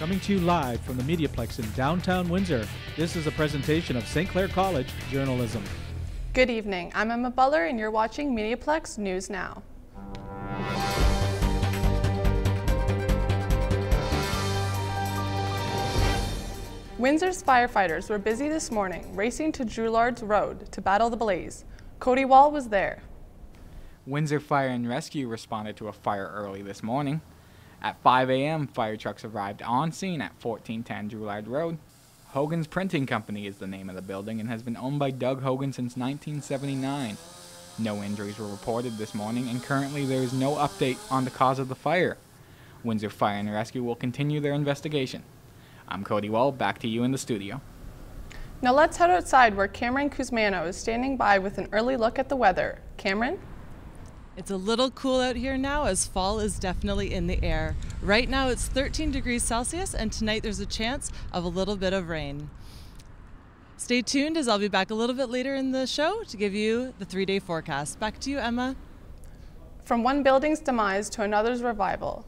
Coming to you live from the MediaPlex in downtown Windsor, this is a presentation of St. Clair College Journalism. Good evening, I'm Emma Butler and you're watching MediaPlex News Now. Windsor's firefighters were busy this morning racing to Droulard's Road to battle the blaze. Cody Wall was there. Windsor Fire and Rescue responded to a fire early this morning. At 5 a.m., fire trucks arrived on scene at 1410 Drouillard Road. Hogan's Printing Company is the name of the building and has been owned by Doug Hogan since 1979. No injuries were reported this morning, and currently there is no update on the cause of the fire. Windsor Fire and Rescue will continue their investigation. I'm Cody Wall, back to you in the studio. Now let's head outside where Kamryn Cusumano is standing by with an early look at the weather. Kamryn? It's a little cool out here now as fall is definitely in the air. Right now it's 13 degrees Celsius and tonight there's a chance of a little bit of rain. Stay tuned as I'll be back a little bit later in the show to give you the 3-day forecast. Back to you, Emma. From one building's demise to another's revival.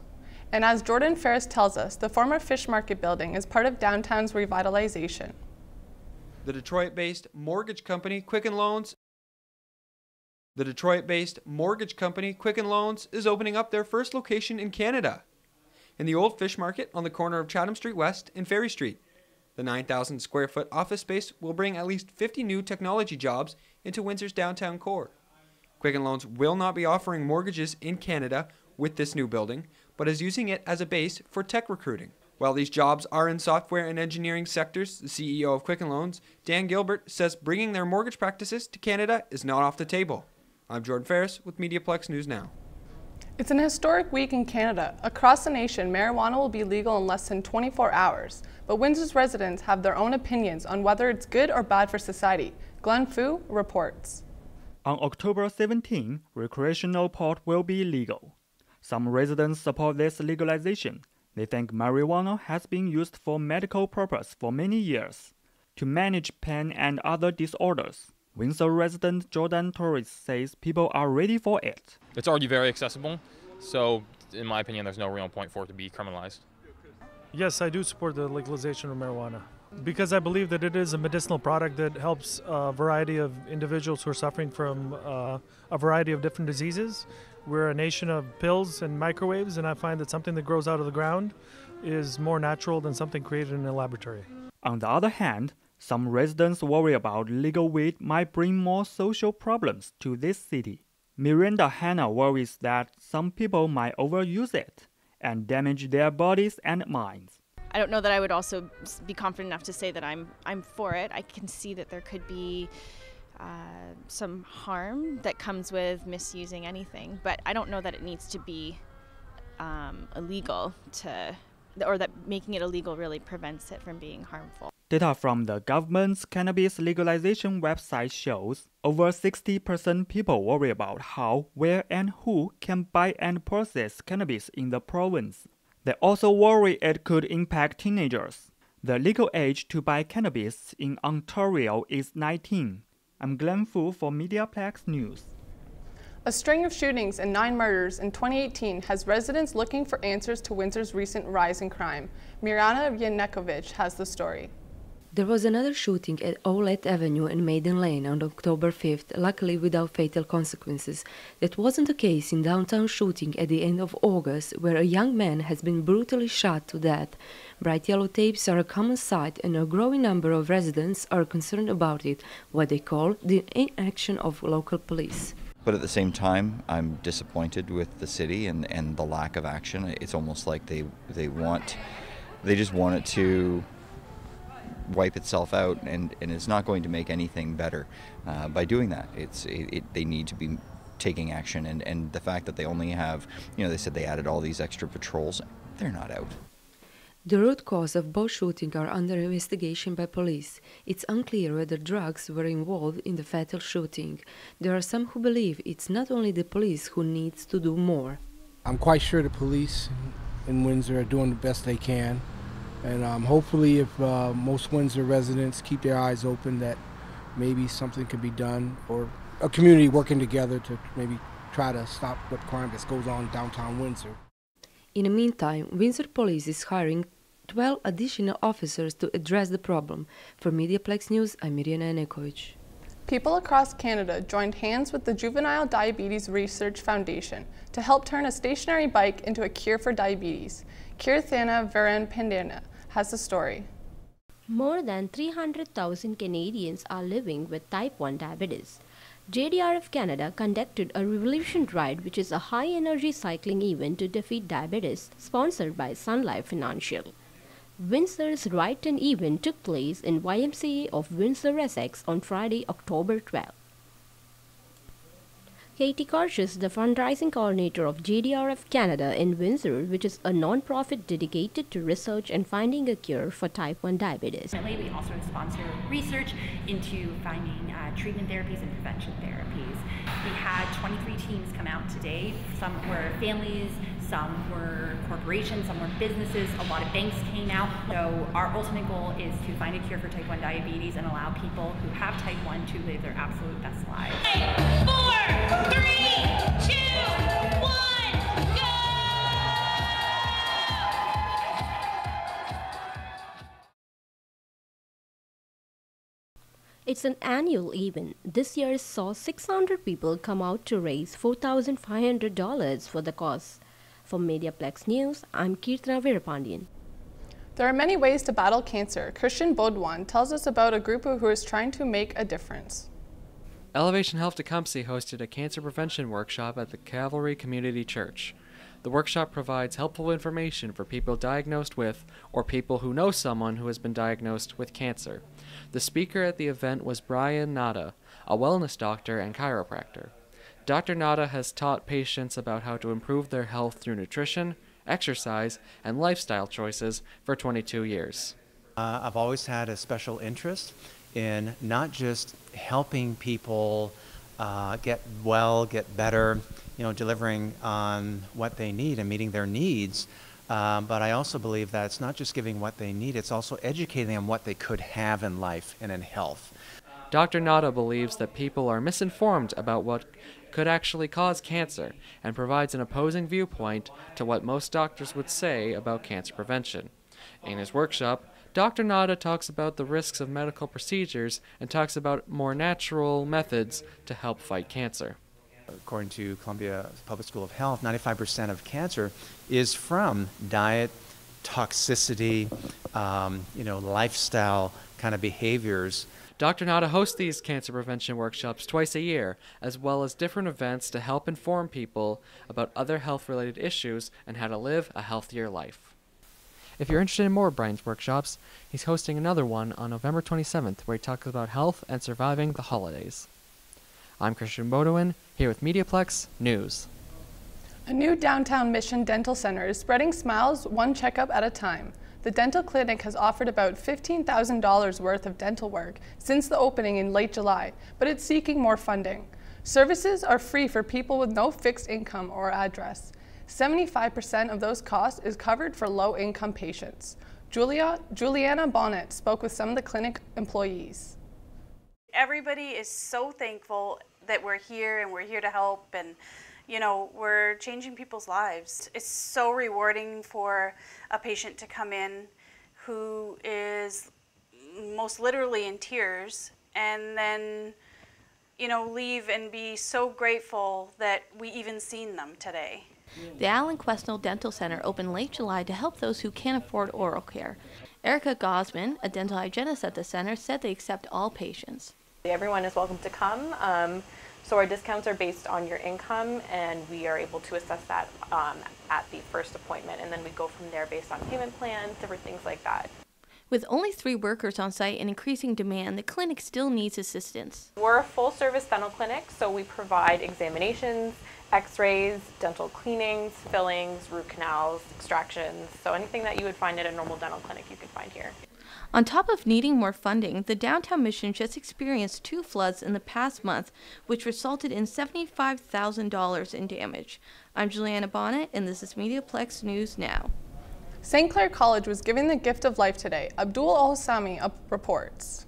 And as Jordan Ferris tells us, the former Fish Market building is part of downtown's revitalization. The Detroit-based mortgage company Quicken Loans is opening up their first location in Canada, in the old Fish Market on the corner of Chatham Street West and Ferry Street. The 9,000 square foot office space will bring at least 50 new technology jobs into Windsor's downtown core. Quicken Loans will not be offering mortgages in Canada with this new building, but is using it as a base for tech recruiting. While these jobs are in software and engineering sectors, the CEO of Quicken Loans, Dan Gilbert, says bringing their mortgage practices to Canada is not off the table. I'm Jordan Ferris with MediaPlex News Now. It's an historic week in Canada. Across the nation, marijuana will be legal in less than 24 hours. But Windsor's residents have their own opinions on whether it's good or bad for society. Glenn Fu reports. On October 17, recreational pot will be legal. Some residents support this legalization. They think marijuana has been used for medical purpose for many years, to manage pain and other disorders. Windsor resident Jordan Torres says people are ready for it. It's already very accessible, so in my opinion, there's no real point for it to be criminalized. Yes, I do support the legalization of marijuana because I believe that it is a medicinal product that helps a variety of individuals who are suffering from a variety of different diseases. We're a nation of pills and microwaves, and I find that something that grows out of the ground is more natural than something created in a laboratory. On the other hand, some residents worry about legal weed might bring more social problems to this city. Miranda Hanna worries that some people might overuse it and damage their bodies and minds. I don't know that I would also be confident enough to say that I'm for it. I can see that there could be some harm that comes with misusing anything, but I don't know that it needs to be illegal or that making it illegal really prevents it from being harmful. Data from the government's cannabis legalization website shows over 60% people worry about how, where, and who can buy and process cannabis in the province. They also worry it could impact teenagers. The legal age to buy cannabis in Ontario is 19. I'm Glenn Fu for MediaPlex News. A string of shootings and 9 murders in 2018 has residents looking for answers to Windsor's recent rise in crime. Mirjana Yanekovic has the story. There was another shooting at Owlett Avenue and Maiden Lane on October 5th, luckily without fatal consequences. That wasn't the case in downtown shooting at the end of August, where a young man has been brutally shot to death. Bright yellow tapes are a common sight, and a growing number of residents are concerned about it, what they call the inaction of local police. But at the same time, I'm disappointed with the city and the lack of action. It's almost like they just want it to wipe itself out, and it's not going to make anything better by doing that. They need to be taking action, and the fact that they only have, they said they added all these extra patrols, they're not out. The root cause of both shootings are under investigation by police. It's unclear whether drugs were involved in the fatal shooting. There are some who believe it's not only the police who needs to do more. I'm quite sure the police in Windsor are doing the best they can. And hopefully if most Windsor residents keep their eyes open, that maybe something can be done, or a community working together to maybe try to stop what crime that goes on downtown Windsor. In the meantime, Windsor Police is hiring 12 additional officers to address the problem. For MediaPlex News, I'm Mirjana Enekovic. People across Canada joined hands with the Juvenile Diabetes Research Foundation to help turn a stationary bike into a cure for diabetes. Kirthana Varan has the story. More than 300,000 Canadians are living with type 1 diabetes. JDRF Canada conducted a Revolution Ride, which is a high-energy cycling event to defeat diabetes, sponsored by Sun Life Financial. Windsor's Ride-10 event took place in YMCA of Windsor, Essex on Friday, October 12. Katie Karshus, the fundraising coordinator of JDRF Canada in Windsor, which is a non-profit dedicated to research and finding a cure for type 1 diabetes. We also sponsor research into finding treatment therapies and prevention therapies. We had 23 teams come out today. Some were families, some were corporations, some were businesses, a lot of banks came out. So our ultimate goal is to find a cure for type 1 diabetes and allow people who have type 1 to live their absolute best lives. 5, 4, 3, 2, 1, go! It's an annual event. This year saw 600 people come out to raise $4,500 for the cause. For MediaPlex News, I'm Kirtana Veerapandian. There are many ways to battle cancer. Christian Baudouin tells us about a group who is trying to make a difference. Elevation Health Tecumseh hosted a cancer prevention workshop at the Calvary Community Church. The workshop provides helpful information for people diagnosed with or people who know someone who has been diagnosed with cancer. The speaker at the event was Brian Nada, a wellness doctor and chiropractor. Dr. Nada has taught patients about how to improve their health through nutrition, exercise, and lifestyle choices for 22 years. I've always had a special interest in not just helping people get well, get better, delivering on what they need and meeting their needs, but I also believe that it's not just giving what they need, it's also educating them what they could have in life and in health. Dr. Nada believes that people are misinformed about what could actually cause cancer and provides an opposing viewpoint to what most doctors would say about cancer prevention. In his workshop, Dr. Nada talks about the risks of medical procedures and talks about more natural methods to help fight cancer. According to Columbia Public School of Health, 95% of cancer is from diet, toxicity, lifestyle kind of behaviors. Dr. Nada hosts these cancer prevention workshops twice a year, as well as different events to help inform people about other health-related issues and how to live a healthier life. If you're interested in more of Brian's workshops, he's hosting another one on November 27th, where he talks about health and surviving the holidays. I'm Christian Baudouin, here with MediaPlex News. A new downtown Mission Dental Center is spreading smiles one checkup at a time. The dental clinic has offered about $15,000 worth of dental work since the opening in late July, but it's seeking more funding. Services are free for people with no fixed income or address. 75% of those costs is covered for low-income patients. Juliana Bonnet spoke with some of the clinic employees. Everybody is so thankful that we're here and we're here to help, and we're changing people's lives. It's so rewarding for a patient to come in who is most literally in tears and then leave and be so grateful that we even seen them today. The Alan Quesnel Dental Center opened late July to help those who can't afford oral care. Erica Gosman, a dental hygienist at the center, said they accept all patients. Everyone is welcome to come. So our discounts are based on your income, and we are able to assess that at the first appointment, and then we go from there based on payment plans, different things like that. With only 3 workers on site and increasing demand, the clinic still needs assistance. We're a full-service dental clinic, so we provide examinations, x-rays, dental cleanings, fillings, root canals, extractions, so anything that you would find at a normal dental clinic you can find here. On top of needing more funding, the downtown Mission just experienced 2 floods in the past month, which resulted in $75,000 in damage. I'm Juliana Bonnet, and this is MediaPlex News Now. St. Clair College was given the gift of life today. Abdul Al-Sami reports.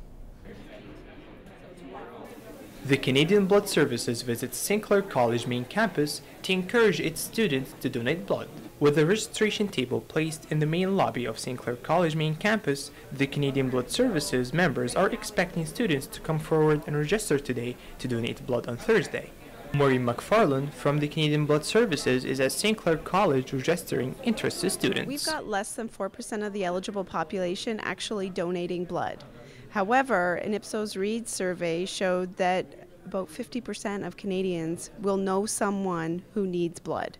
The Canadian Blood Services visits St. Clair College main campus to encourage its students to donate blood. With a registration table placed in the main lobby of St. Clair College main campus, the Canadian Blood Services members are expecting students to come forward and register today to donate blood on Thursday. Maureen McFarland from the Canadian Blood Services is at St. Clair College registering interested students. We've got less than 4% of the eligible population actually donating blood. However, an Ipsos Reid survey showed that about 50% of Canadians will know someone who needs blood.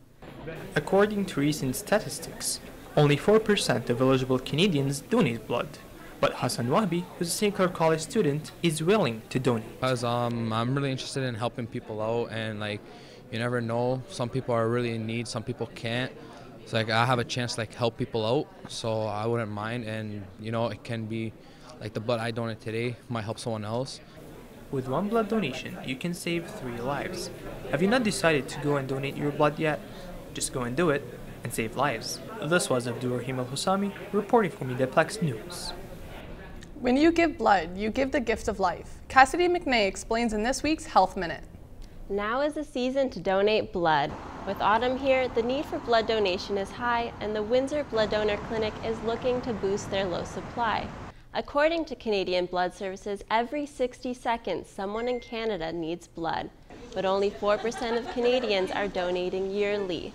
According to recent statistics, only 4% of eligible Canadians donate blood. But Hassan Wahbi, who's a St. Clair College student, is willing to donate. Because I'm really interested in helping people out, and like, you never know, some people are really in need, some people can't. It's like I have a chance to like help people out, so I wouldn't mind, and you know, it can be like the blood I donate today might help someone else. With one blood donation, you can save 3 lives. Have you not decided to go and donate your blood yet? Just go and do it and save lives. This was Abdulrahim Al-Husami reporting for MediaPlex News. When you give blood, you give the gift of life. Cassidy McNay explains in this week's Health Minute. Now is the season to donate blood. With autumn here, the need for blood donation is high, and the Windsor Blood Donor Clinic is looking to boost their low supply. According to Canadian Blood Services, every 60 seconds someone in Canada needs blood, but only 4% of Canadians are donating yearly.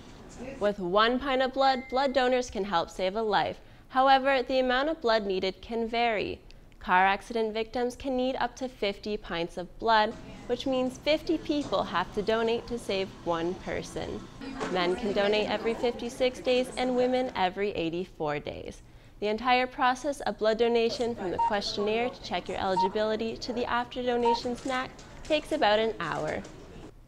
With 1 pint of blood, blood donors can help save a life. However, the amount of blood needed can vary. Car accident victims can need up to 50 pints of blood, which means 50 people have to donate to save 1 person. Men can donate every 56 days and women every 84 days. The entire process of blood donation, from the questionnaire to check your eligibility to the after donation snack, takes about an hour.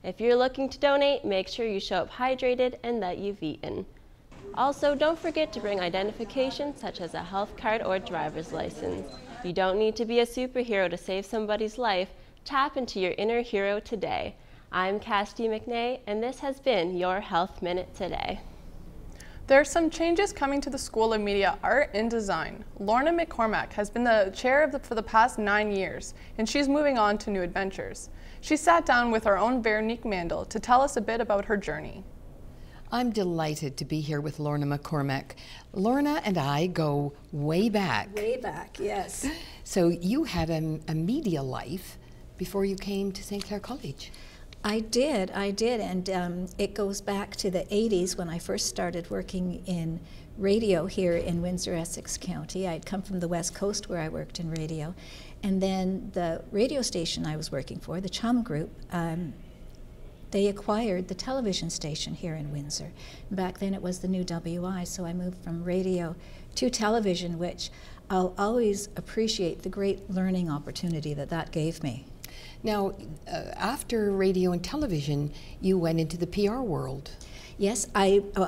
If you're looking to donate, make sure you show up hydrated and that you've eaten. Also, don't forget to bring identification such as a health card or driver's license. You don't need to be a superhero to save somebody's life. Tap into your inner hero today. I'm Cassidy McNay, and this has been your Health Minute Today. There are some changes coming to the School of Media, Art and Design. Lorna McCormack has been the chair for the past 9 years, and she's moving on to new adventures. She sat down with our own Veronique Mandel to tell us a bit about her journey. I'm delighted to be here with Lorna McCormack. Lorna and I go way back. Way back, yes. So you had a media life before you came to St. Clair College. I did, and it goes back to the 80s when I first started working in radio here in Windsor, Essex County. I'd come from the West Coast where I worked in radio, and then the radio station I was working for, the Chum Group, they acquired the television station here in Windsor. Back then it was the new WI, so I moved from radio to television, which I'll always appreciate the great learning opportunity that gave me. Now, after radio and television, you went into the PR world. Yes,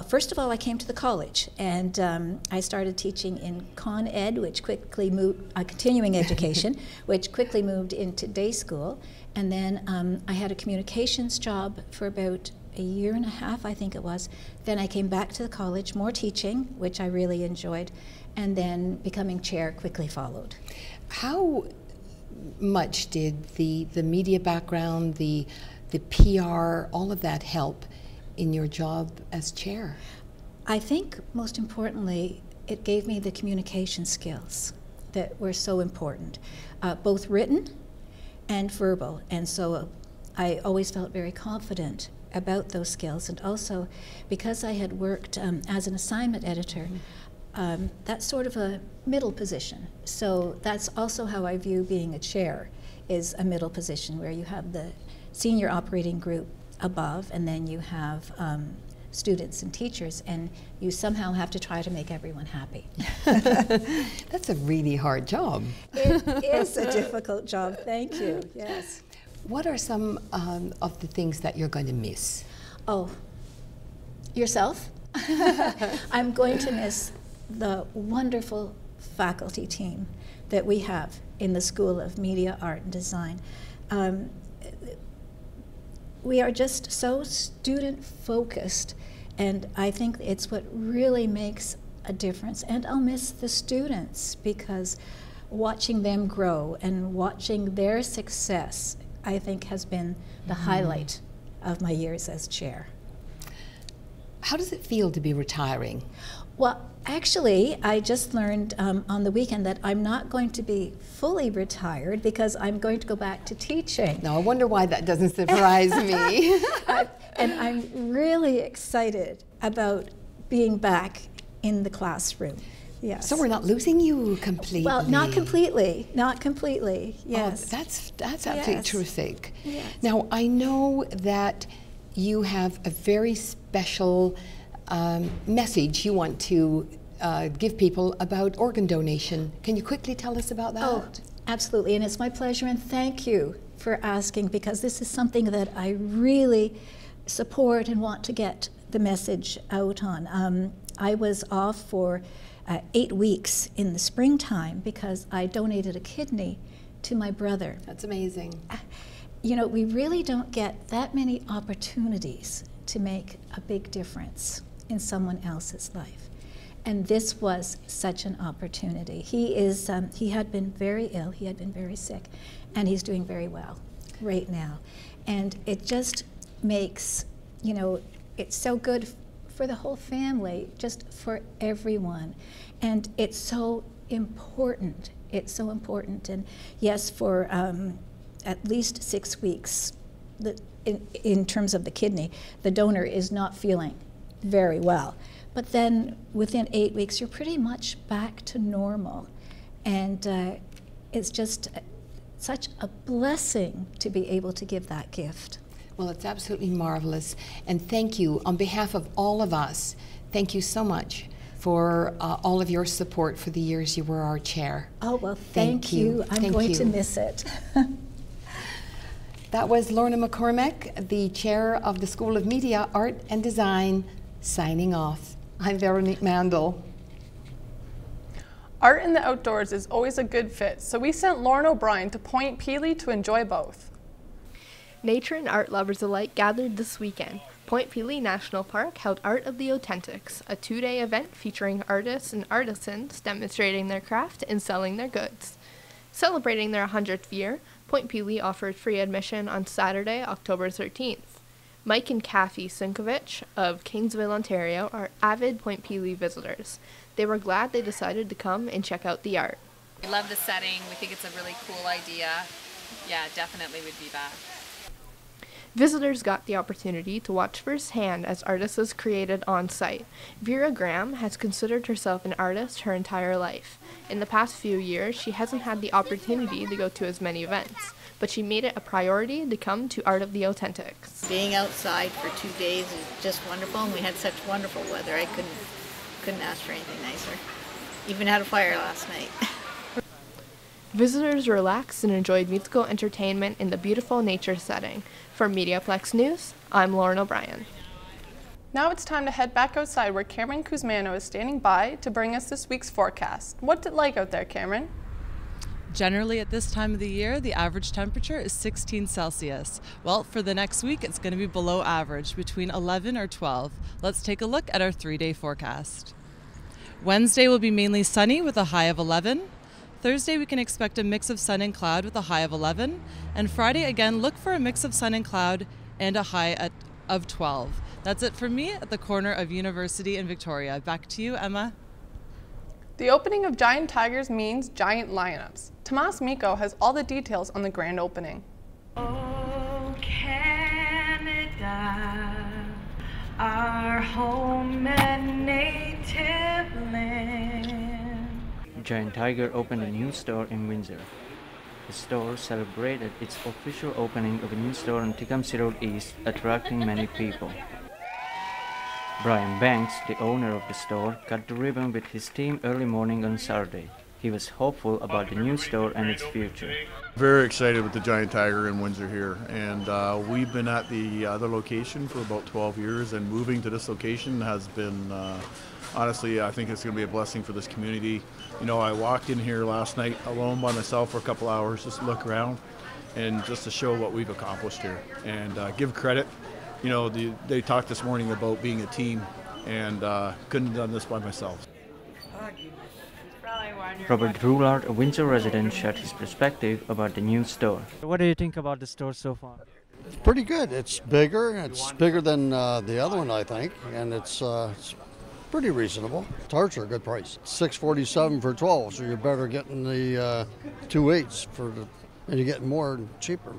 first of all, I came to the college, and I started teaching in Con Ed, which quickly moved, continuing education, which quickly moved into day school. And then I had a communications job for about a year and a half, I think it was. Then I came back to the college, more teaching, which I really enjoyed, and then becoming chair quickly followed. How much did the media background, the PR, all of that help in your job as chair? I think most importantly, it gave me the communication skills that were so important, both written and verbal. And so I always felt very confident about those skills. And also, because I had worked as an assignment editor, that's sort of a middle position. So that's also how I view being a chair, is a middle position where you have the senior operating group above, and then you have students and teachers, and you somehow have to try to make everyone happy. That's a really hard job. It is a difficult job, thank you, yes. What are some of the things that you're going to miss? Oh, yourself? I'm going to miss the wonderful faculty team that we have in the School of Media, Art and Design. We are just so student-focused, and I think it's what really makes a difference. And I'll miss the students, because watching them grow and watching their success, I think, has been the highlight of my years as chair. How does it feel to be retiring? Well, actually, I just learned on the weekend that I'm not going to be fully retired because I'm going to go back to teaching. Now, I wonder why that doesn't surprise me. And I'm really excited about being back in the classroom. Yes. So we're not losing you completely. Well, not completely. Not completely. Yes. Oh, that's absolutely terrific. Yes. Now, I know that you have a very special message you want to give people about organ donation. Can you quickly tell us about that? Oh, absolutely. And it's my pleasure, and thank you for asking, because this is something that I really support and want to get the message out on. I was off for 8 weeks in the springtime because I donated a kidney to my brother. That's amazing. You know, we really don't get that many opportunities to make a big difference in someone else's life. And this was such an opportunity. He had been very ill, he had been very sick, and he's doing very well right now. And it just makes, you know, it's so good for the whole family, just for everyone. And it's so important. It's so important. And yes, for at least 6 weeks, in terms of the kidney, the donor is not feeling very well. But then within 8 weeks, you're pretty much back to normal. And it's just such a blessing to be able to give that gift. Well, it's absolutely marvelous. And thank you, on behalf of all of us, thank you so much for all of your support for the years you were our chair. Oh, well, thank you. I'm going to miss it. That was Lorna McCormack, the chair of the School of Media, Art and Design, signing off. I'm Veronique Mandel. Art in the outdoors is always a good fit, so we sent Lauren O'Brien to Point Pelee to enjoy both. Nature and art lovers alike gathered this weekend. Point Pelee National Park held Art of the Authentics, a 2-day event featuring artists and artisans demonstrating their craft and selling their goods. Celebrating their 100th year, Point Pelee offered free admission on Saturday, October 13th. Mike and Kathy Sinkovich of Kingsville, Ontario, are avid Point Pelee visitors. They were glad they decided to come and check out the art. We love the setting. We think it's a really cool idea. Yeah, definitely would be back. Visitors got the opportunity to watch firsthand as artists is created on site. Vera Graham has considered herself an artist her entire life. In the past few years, she hasn't had the opportunity to go to as many events, but she made it a priority to come to Art of the Authentics. Being outside for 2 days is just wonderful, and we had such wonderful weather. I couldn't ask for anything nicer. Even had a fire last night. Visitors relaxed and enjoyed musical entertainment in the beautiful nature setting. For MediaPlex News, I'm Lauren O'Brien. Now it's time to head back outside where Kamryn Cusumano is standing by to bring us this week's forecast. What's it like out there, Kamryn? Generally at this time of the year, the average temperature is 16 Celsius. Well, for the next week, it's going to be below average, between 11 or 12. Let's take a look at our 3-day forecast. Wednesday will be mainly sunny with a high of 11. Thursday, we can expect a mix of sun and cloud with a high of 11. And Friday, again, look for a mix of sun and cloud and a high of 12. That's it for me at the corner of University and Victoria. Back to you, Emma. The opening of Giant Tigers means giant lineups. Tomas Miko has all the details on the grand opening. Oh, Canada, our home and native land. Giant Tiger opened a new store in Windsor. The store celebrated its official opening of a new store on Tecumseh Road East, attracting many people. Brian Banks, the owner of the store, cut the ribbon with his team early morning on Saturday. He was hopeful about the new store and its future. Very excited with the Giant Tiger in Windsor here, and we've been at the other location for about 12 years, and moving to this location has been, honestly, I think it's going to be a blessing for this community. You know, I walked in here last night alone by myself for a couple hours just to look around and just to show what we've accomplished here and give credit. You know, they talked this morning about being a team, and couldn't have done this by myself. Robert Roulard, a Windsor resident, shared his perspective about the new store. What do you think about the store so far? Pretty good. It's bigger. It's bigger than the other one, I think, and it's pretty reasonable. Tarts are a good price. $6.47 for 12, so you're better getting the 2/8 and you're getting more cheaper.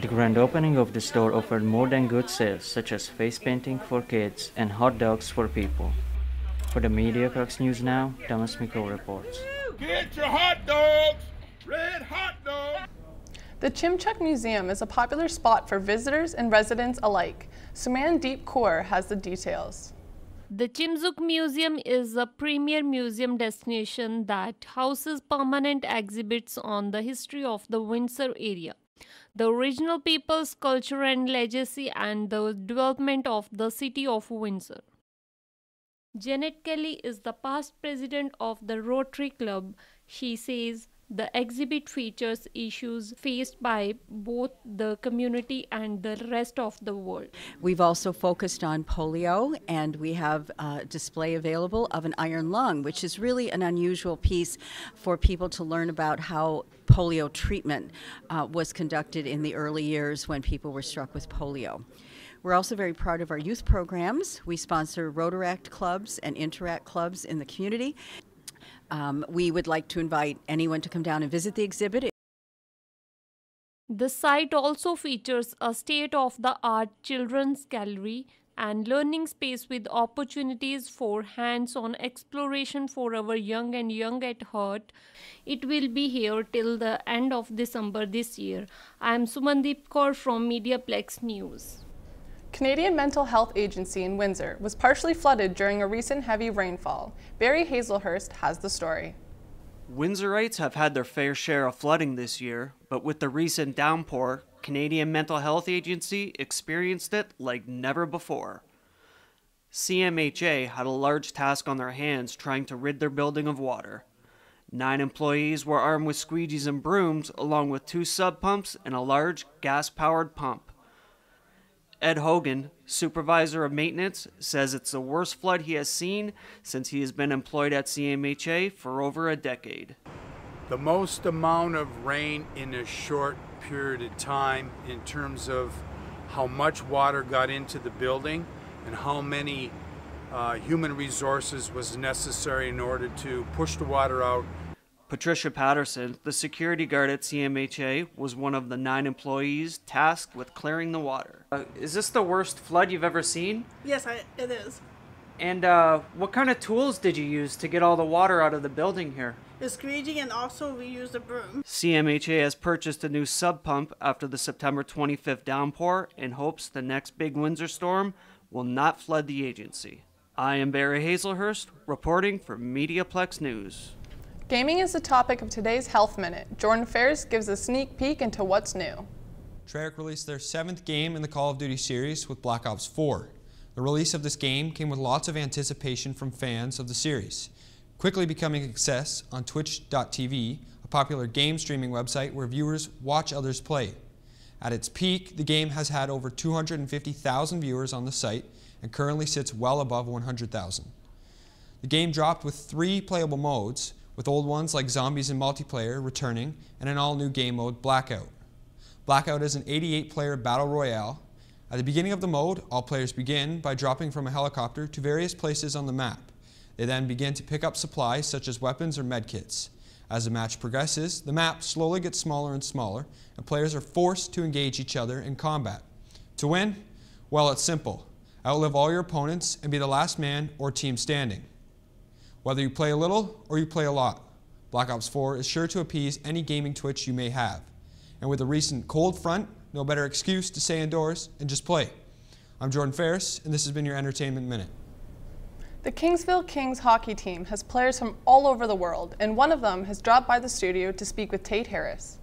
The grand opening of the store offered more than good sales, such as face painting for kids and hot dogs for people. For the MediaPlex News Now, Thomas Mikko reports. Get your hot dogs! Red hot dogs! The Chimchuk Museum is a popular spot for visitors and residents alike. Sumandeep Kaur has the details. The Chimchuk Museum is a premier museum destination that houses permanent exhibits on the history of the Windsor area, the original people's culture and legacy, and the development of the city of Windsor. Janet Kelly is the past president of the Rotary Club. She says the exhibit features issues faced by both the community and the rest of the world. We've also focused on polio, and we have a display available of an iron lung, which is really an unusual piece for people to learn about how polio treatment was conducted in the early years when people were struck with polio. We're also very proud of our youth programs. We sponsor Rotaract clubs and Interact clubs in the community. We would like to invite anyone to come down and visit the exhibit. The site also features a state-of-the-art children's gallery and learning space with opportunities for hands-on exploration for our young and young at heart. It will be here till the end of December this year. I am Sumandeep Kaur from MediaPlex News. Canadian Mental Health Agency in Windsor was partially flooded during a recent heavy rainfall. Barry Hazelhurst has the story. Windsorites have had their fair share of flooding this year, but with the recent downpour, Canadian Mental Health Agency experienced it like never before. CMHA had a large task on their hands trying to rid their building of water. 9 employees were armed with squeegees and brooms, along with 2 sub pumps and a large gas-powered pump. Ed Hogan, supervisor of maintenance, says it's the worst flood he has seen since he has been employed at CMHA for over a decade. The most amount of rain in a short period of time in terms of how much water got into the building and how many human resources was necessary in order to push the water out. Patricia Patterson, the security guard at CMHA, was one of the 9 employees tasked with clearing the water. Is this the worst flood you've ever seen? Yes, it is. And what kind of tools did you use to get all the water out of the building here? The squeegee, and also we used a broom. CMHA has purchased a new sub pump after the September 25th downpour in hopes the next big Windsor storm will not flood the agency. I am Barry Hazelhurst, reporting for MediaPlex News. Gaming is the topic of today's Health Minute. Jordan Ferris gives a sneak peek into what's new. Treyarch released their 7th game in the Call of Duty series with Black Ops 4. The release of this game came with lots of anticipation from fans of the series, quickly becoming a success on Twitch.tv, a popular game streaming website where viewers watch others play. At its peak, the game has had over 250,000 viewers on the site and currently sits well above 100,000. The game dropped with 3 playable modes, with old ones like Zombies and Multiplayer returning, and an all-new game mode, Blackout. Blackout is an 88-player battle royale. At the beginning of the mode, all players begin by dropping from a helicopter to various places on the map. They then begin to pick up supplies such as weapons or medkits. As the match progresses, the map slowly gets smaller and smaller, and players are forced to engage each other in combat. To win? Well, it's simple. Outlive all your opponents and be the last man or team standing. Whether you play a little or you play a lot, Black Ops 4 is sure to appease any gaming twitch you may have. And with the recent cold front, no better excuse to stay indoors and just play. I'm Jordan Ferris, and this has been your Entertainment Minute. The Kingsville Kings hockey team has players from all over the world, and one of them has dropped by the studio to speak with Tate Harris.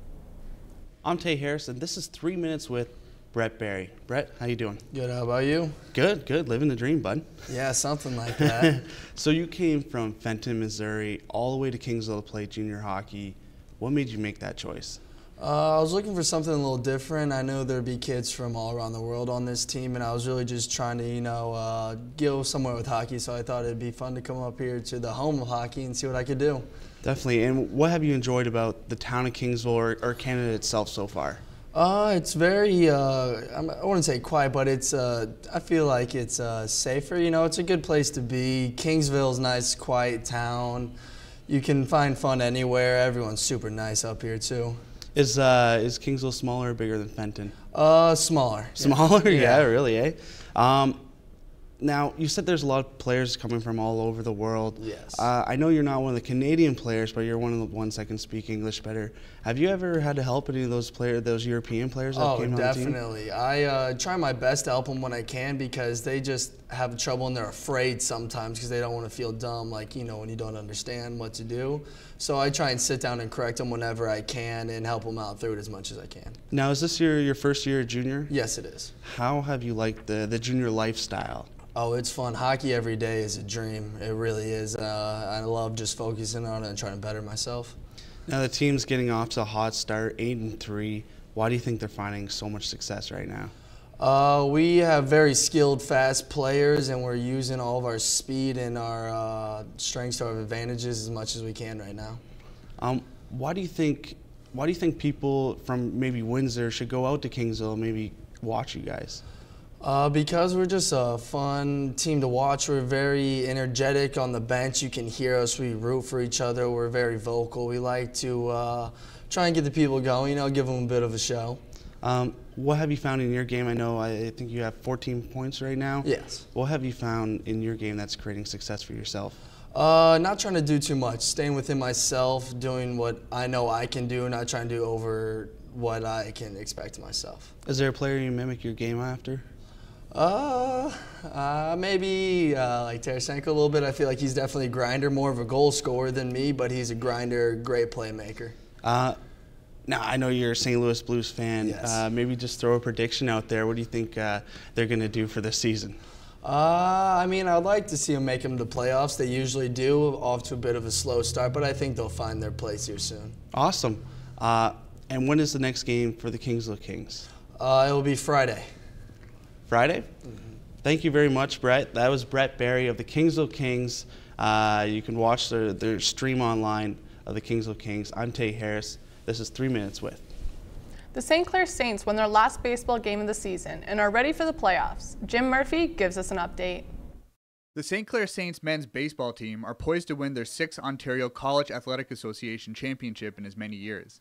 I'm Tate Harris, and this is 3 Minutes with Brett Barry. Brett, how you doing? Good, how about you? Good, good. Living the dream, bud. Yeah, something like that. So you came from Fenton, Missouri, all the way to Kingsville to play junior hockey. What made you make that choice? I was looking for something a little different. I knew there'd be kids from all around the world on this team, and I was really just trying to, go somewhere with hockey, so I thought it'd be fun to come up here to the home of hockey and see what I could do. Definitely. And what have you enjoyed about the town of Kingsville or Canada itself so far? It's very, I wouldn't say quiet, but it's, I feel like it's safer. You know, it's a good place to be. Kingsville's a nice, quiet town. You can find fun anywhere. Everyone's super nice up here, too. Is Kingsville smaller or bigger than Fenton? Smaller. Smaller? Yeah, really, eh? Now, you said there's a lot of players coming from all over the world. Yes. I know you're not one of the Canadian players, but you're one of the ones that can speak English better. Have you ever had to help any of those European players that came on the team? Definitely. I try my best to help them when I can because they just have trouble and they're afraid sometimes because they don't want to feel dumb, like, you know, when you don't understand what to do. So I try and sit down and correct them whenever I can and help them out through it as much as I can. Now, is this your first year at junior? Yes, it is. How have you liked the junior lifestyle? Oh, it's fun. Hockey every day is a dream. It really is. I love just focusing on it and trying to better myself. Now the team's getting off to a hot start, 8-3. Why do you think they're finding so much success right now? We have very skilled, fast players, and we're using all of our speed and our strengths to our advantages as much as we can right now. Why do you think people from maybe Windsor should go out to Kingsville and maybe watch you guys? Because we're just a fun team to watch. We're very energetic on the bench. You can hear us. We root for each other. We're very vocal. We like to try and get the people going, you know, give them a bit of a show. What have you found in your game? I think you have 14 points right now. Yes. What have you found in your game that's creating success for yourself? Not trying to do too much. Staying within myself, doing what I know I can do, not trying to do over what I can expect of myself. Is there a player you mimic your game after? Maybe like Tarasenko a little bit. I feel like he's definitely a grinder, more of a goal scorer than me, but he's a grinder, great playmaker. Now, I know you're a St. Louis Blues fan. Yes. Maybe just throw a prediction out there. What do you think they're going to do for this season? I mean, I'd like to see them make them to playoffs. They usually do, off to a bit of a slow start, but I think they'll find their place here soon. Awesome. And when is the next game for the Kingsville Kings? It will be Friday. Friday? Mm-hmm. Thank you very much, Brett. That was Brett Barry of the Kingsville Kings. You can watch their stream online of the Kingsville Kings. I'm Tay Harris. This is 3 Minutes With. The St. Clair Saints won their last baseball game of the season and are ready for the playoffs. Jim Murphy gives us an update. The St. Clair Saints men's baseball team are poised to win their 6th Ontario College Athletic Association championship in as many years.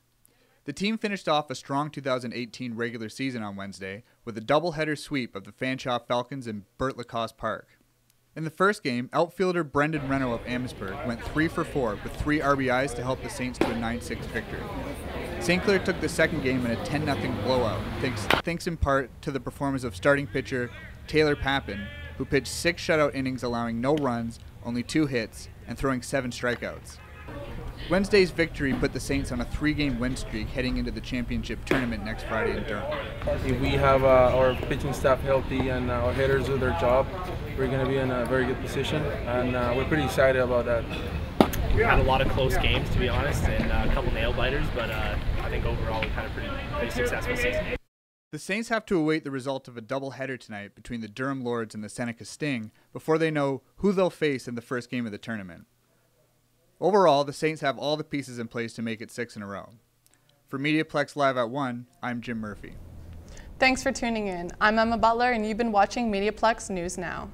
The team finished off a strong 2018 regular season on Wednesday with a doubleheader sweep of the Fanshawe Falcons in Bert Lacoste Park. In the first game, outfielder Brendan Reno of Amherstburg went 3 for 4 with 3 RBIs to help the Saints to a 9-6 victory. St. Clair took the second game in a 10-0 blowout, thanks in part to the performance of starting pitcher Taylor Papin, who pitched 6 shutout innings allowing no runs, only 2 hits, and throwing 7 strikeouts. Wednesday's victory put the Saints on a 3-game win streak heading into the championship tournament next Friday in Durham. If we have our pitching staff healthy and our hitters do their job, we're going to be in a very good position, and we're pretty excited about that. We had a lot of close games, to be honest, and a couple nail-biters, but I think overall we've had a pretty successful season. The Saints have to await the result of a doubleheader tonight between the Durham Lords and the Seneca Sting before they know who they'll face in the first game of the tournament. Overall, the Saints have all the pieces in place to make it 6 in a row. For MediaPlex Live at 1, I'm Jim Murphy. Thanks for tuning in. I'm Emma Butler, and you've been watching MediaPlex News Now.